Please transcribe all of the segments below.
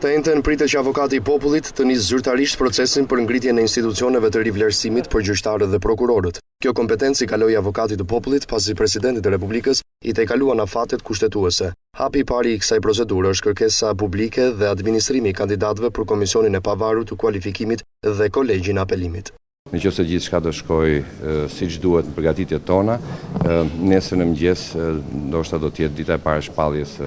Të njëjtën pritet që avokati i popullit të nisë zyrtarisht procesin për ngritjen e institucioneve të rivlerësimit për gjyqtarët dhe prokurorët. Kjo kompetencë i kaloi avokatit të popullit pasi presidentit të Republikës i tejkaluan afatet kushtetuese. Hapi i parë i kësaj procedure është kërkesa publike dhe administrimi i kandidatëve për komisionin e pavarur të kualifikimit dhe kolegjin e apelimit. Nëse gjithçka do shkojë siç duhet në përgatitjet tona, nesër në mëngjes ndoshta do të jetë dita e parë shpalljes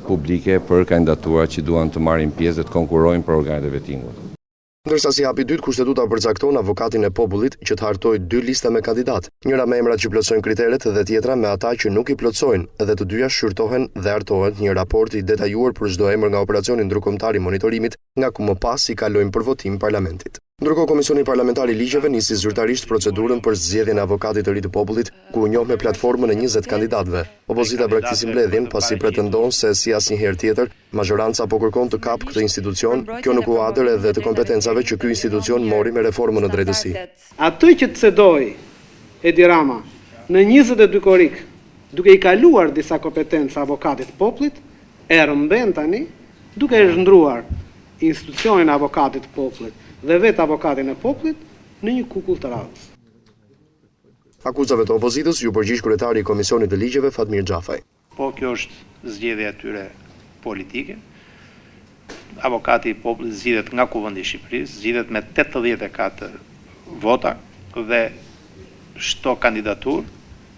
publike për kandidaturat që duan të marrin pjesë dhe të konkurrojnë për organet e vetingut. Ndërsa si hapi i dytë, kushtetuta përcakton avokatin e popullit që të hartojë 2 lista me kandidat, njëra me emrat që plotësojnë kriteret dhe tjetra me ata që nuk i plotësojnë, dhe të dyja shqyrtohen dhe hartohet një raport i detajuar për çdo emër nga operacioni ndërkombëtar i monitorimit, nga ku më pas i kalojnë për votim parlamentit. Ndërkohë Komisioni Parlamentar i Ligjeve nisi zyrtarisht procedurën për zgjedhjen e avokatit të ri të popullit, ku u njoh me platformën e 20 kandidatëve. Opozita braktisi mbledhjen pasi pretendon se si asnjëherë tjetër majoranca po kërkon të kapë këtë institucion, kjo në kuadër edhe të kompetencave që ky institucion mori me reformën e drejtësi. Atë që të cedoi Edi Rama në 22 korrik, duke i kaluar disa kompetenca avokatit të popullit, e rëmben tani duke e zhndruar institucionin e avokatit të popullit dhe vetë avokatin e popullit në një kukull të radhës. Akuzave të opozitës ju përgjigj kryetari i Komisionit të Ligjeve Fatmir Xhafaj. Po kjo është zgjedhja e tyre politike. Avokati i popullit zgjidhet nga Kuvendi i Shqipërisë, zgjidhet me 84 vota dhe çdo kandidaturë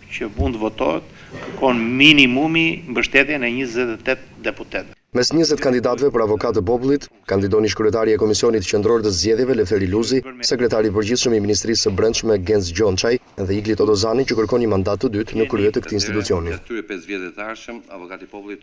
që mund të votohet kërkon minimumi mbështetjen e 28 deputetëve. Mes 20 kandidatëve për avokat të popullit, kandidon ish kryetari e Komisionit Qendror të Zgjedhjeve Leferi Luzi, sekretari i përgjithshëm i Ministrisë së Brendshme Genc Gjonçaj dhe Igli Todozani që kërkon një mandat të dytë në krye të këtij institucioni. Atyre 5 vjet të arshëm, avokati i popullit